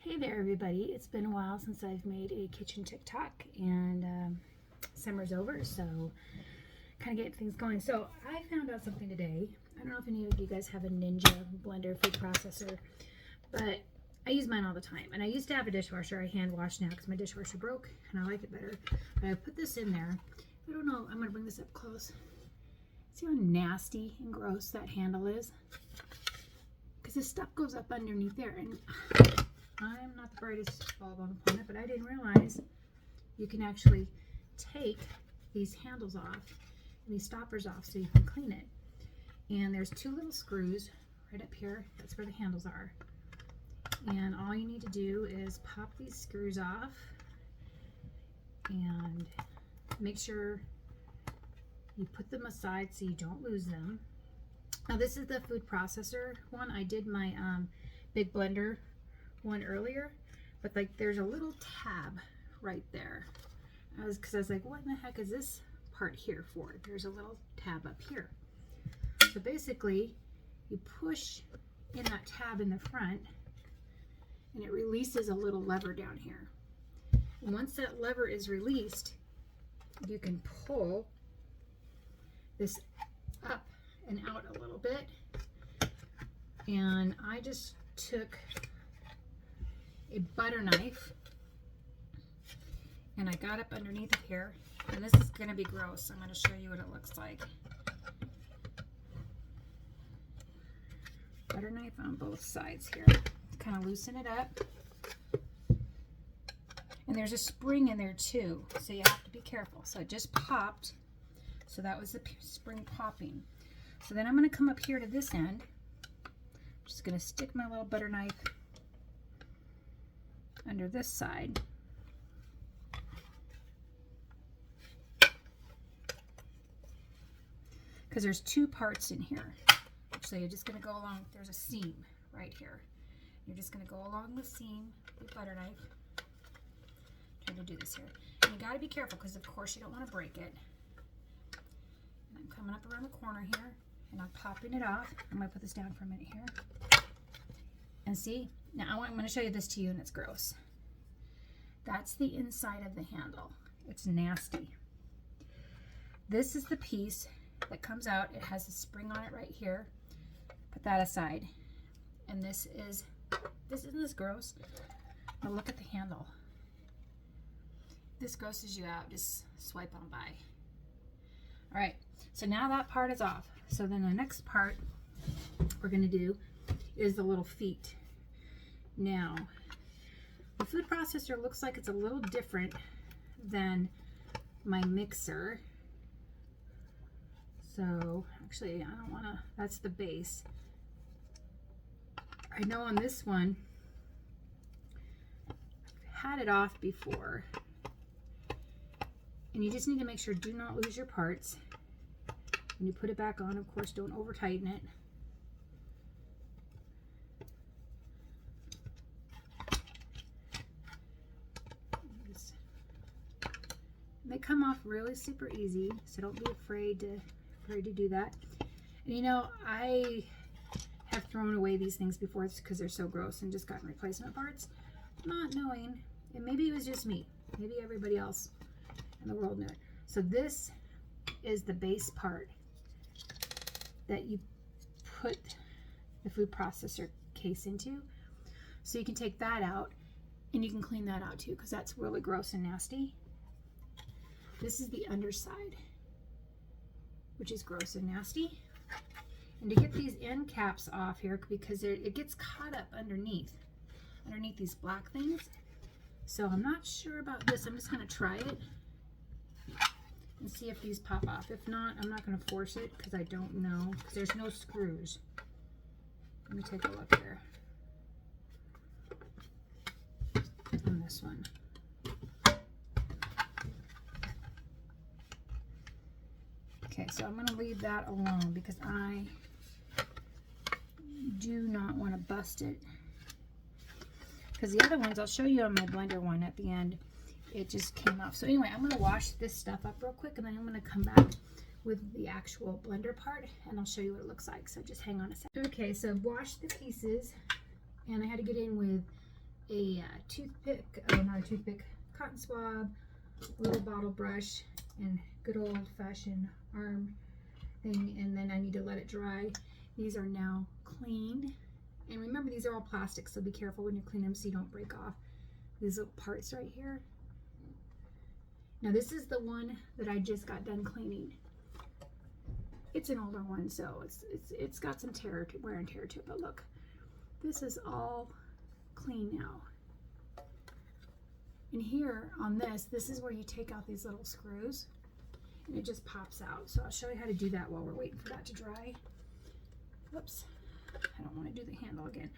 Hey there everybody, it's been a while since I've made a kitchen TikTok and summer's over, so kind of get things going. So I found out something today. I don't know if any of you guys have a Ninja blender food processor, but I use mine all the time. And I used to have a dishwasher. I hand wash now because my dishwasher broke and I like it better. But I put this in there. I don't know, I'm going to bring this up close. See how nasty and gross that handle is? Because this stuff goes up underneath there, and I'm not the brightest bulb on the planet, but I didn't realize you can actually take these handles off and these stoppers off so you can clean it. And there's two little screws right up here. That's where the handles are. And all you need to do is pop these screws off and make sure you put them aside so you don't lose them. Now this is the food processor one. I did my big blender one earlier, but like there's a little tab right there. Because I was like, what in the heck is this part here for? There's a little tab up here. So basically you push in that tab in the front and it releases a little lever down here. And once that lever is released, you can pull this up and out a little bit. And I just took a butter knife and I got up underneath of here, and this is going to be gross. I'm going to show you what it looks like. Butter knife on both sides here. Kind of loosen it up. And there's a spring in there too, so you have to be careful. So it just popped. So that was the spring popping. So then I'm going to come up here to this end. I'm just going to stick my little butter knife under this side. Because there's two parts in here. So you're just going to go along, there's a seam right here. You're just going to go along the seam with the butter knife. Try to do this here. And you got to be careful because of course you don't want to break it. And I'm coming up around the corner here and I'm popping it off. I'm going to put this down for a minute here. And see, now I'm going to show you this to you and it's gross. That's the inside of the handle. It's nasty. This is the piece that comes out. It has a spring on it right here. Put that aside. And this isn't this gross? Now look at the handle. This grosses you out. Just swipe on by. All right, so now that part is off. So then the next part we're going to do is the little feet. Now, the food processor looks like it's a little different than my mixer. So actually, I don't want to, that's the base. I know on this one, I've had it off before. And you just need to make sure, do not lose your parts. When you put it back on, of course, don't over tighten it. They come off really super easy, so don't be afraid to do that. And you know, I have thrown away these things before because they're so gross and just gotten replacement parts, not knowing, and maybe it was just me, maybe everybody else in the world knew it. So this is the base part that you put the food processor case into. So you can take that out and you can clean that out too, because that's really gross and nasty. This is the underside, which is gross and nasty. And to get these end caps off here, because it gets caught up underneath these black things. So I'm not sure about this. I'm just going to try it and see if these pop off. If not, I'm not going to force it because I don't know, because there's no screws. Let me take a look here on this one. Okay, so I'm going to leave that alone because I do not want to bust it. Because the other ones, I'll show you on my blender one at the end, it just came off. So anyway, I'm going to wash this stuff up real quick and then I'm going to come back with the actual blender part and I'll show you what it looks like. So just hang on a second. Okay, so I've washed the pieces and I had to get in with a toothpick, not a toothpick, cotton swab, a little bottle brush, and good old-fashioned arm thing, and then I need to let it dry. These are now cleaned, and remember, these are all plastic, so be careful when you clean them so you don't break off these little parts right here. Now this is the one that I just got done cleaning. It's an older one, so it's got some wear and tear to it, but look, this is all clean now. And here on this is where you take out these little screws and it just pops out. So I'll show you how to do that while we're waiting for that to dry. Whoops, I don't want to do the handle again.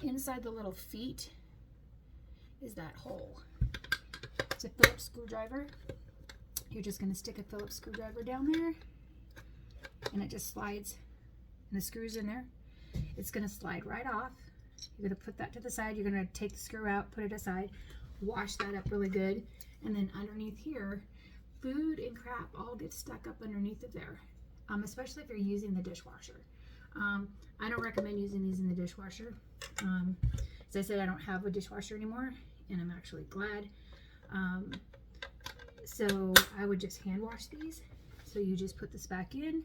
Inside the little feet is that hole. It's a Phillips screwdriver. You're just going to stick a Phillips screwdriver down there and it just slides, and the screw's in there. It's going to slide right off. You're going to put that to the side. You're going to take the screw out, put it aside, wash that up really good, and then underneath here, food and crap all get stuck up underneath of there, especially if you're using the dishwasher. I don't recommend using these in the dishwasher. As I said, I don't have a dishwasher anymore, and I'm actually glad. So I would just hand wash these. So you just put this back in.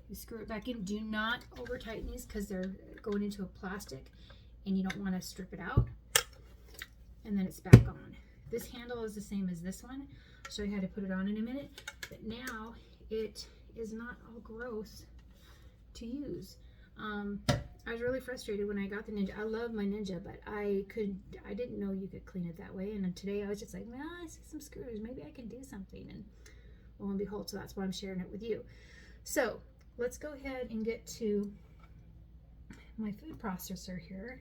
You screw it back in. Do not over tighten these because they're going into a plastic and you don't want to strip it out. And then it's back on. This handle is the same as this one. I'll show you how to put it on in a minute. But now it is not all gross to use. I was really frustrated when I got the Ninja. I love my Ninja, but I didn't know you could clean it that way. And then today I was just like, well, I see some screws. Maybe I can do something. And lo and behold, so that's why I'm sharing it with you. So let's go ahead and get to my food processor here.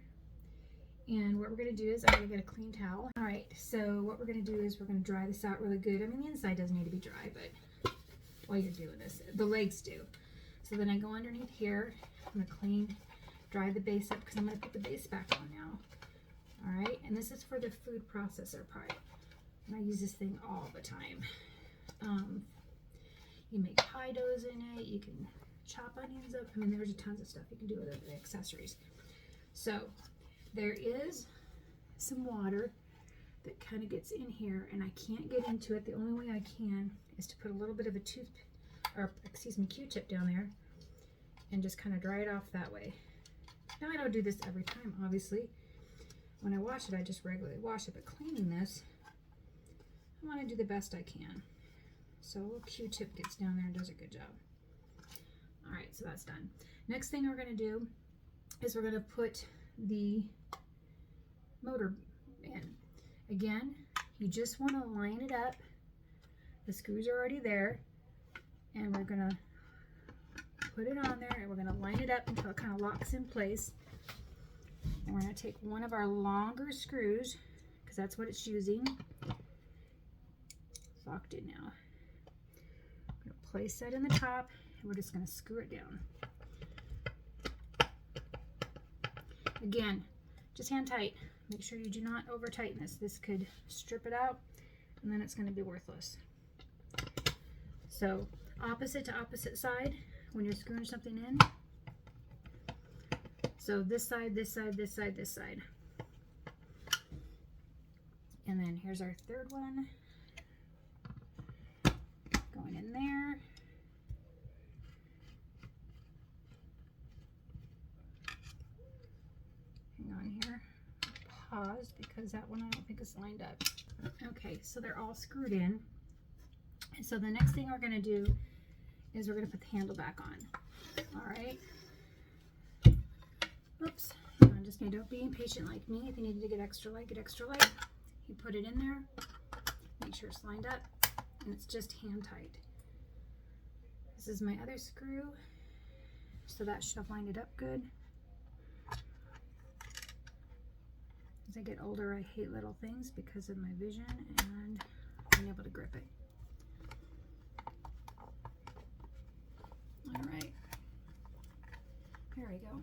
And what we're going to do is I'm going to get a clean towel. All right, so what we're going to do is we're going to dry this out really good. I mean, the inside doesn't need to be dry, but while you're doing this, the legs do. So then I go underneath here. I'm going to dry the base up because I'm going to put the base back on now. All right, and this is for the food processor part. And I use this thing all the time. You make pie doughs in it. You can chop onions up. I mean, there's tons of stuff you can do with it, the accessories. So there is some water that kind of gets in here, and I can't get into it. The only way I can is to put a little bit of a Q-tip down there and just kind of dry it off that way. Now I don't do this every time, obviously. When I wash it, I just regularly wash it, but cleaning this, I want to do the best I can. So a little Q-tip gets down there and does a good job. All right, so that's done. Next thing we're going to do is we're going to put the motor in. Again, you just want to line it up. The screws are already there, and we're going to put it on there, and we're going to line it up until it kind of locks in place. And we're going to take one of our longer screws, because that's what it's using. It's locked in now. I'm going to place that in the top, and we're just going to screw it down. Again, just hand tight. Make sure you do not over tighten this. This could strip it out, and then it's going to be worthless. So opposite to opposite side when you're screwing something in. So this side, this side, this side, this side. And then here's our third one. Going in there. Hang on here. Pause because that one I don't think is lined up. Okay, so they're all screwed in. And so the next thing we're going to do is we're going to put the handle back on. All right. Oops. Hang on, just don't be impatient like me. If you need to get extra light, get extra light. You put it in there. Make sure it's lined up, and it's just hand tight. This is my other screw, so that should have lined it up good. As I get older, I hate little things because of my vision and being able to grip it. All right, there we go.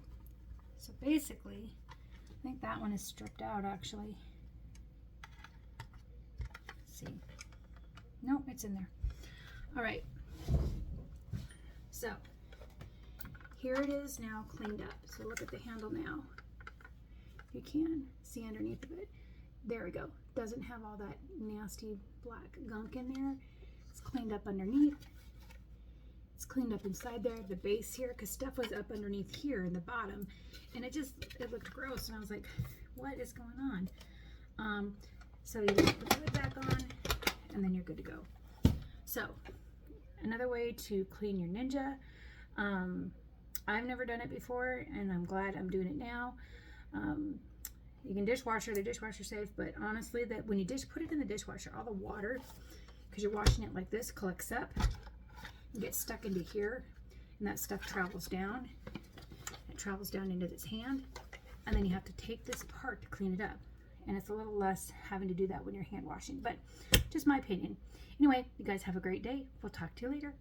So basically, I think that one is stripped out actually. Let's see. Nope, it's in there. All right. So here it is now cleaned up. So look at the handle now. you can see underneath of it. There we go. Doesn't have all that nasty black gunk in there. It's cleaned up underneath. It's cleaned up inside there, the base here, because stuff was up underneath here in the bottom, and it looked gross, and I was like, what is going on? So you just put the lid back on, and then you're good to go. So another way to clean your Ninja, I've never done it before, and I'm glad I'm doing it now. You can dishwasher, the dishwasher safe, but honestly, that when you put it in the dishwasher, all the water, because you're washing it like this, collects up and gets stuck into here, and that stuff travels down. It travels down into this hand, and then you have to take this apart to clean it up. And it's a little less having to do that when you're hand washing, but just my opinion. Anyway, you guys have a great day. We'll talk to you later.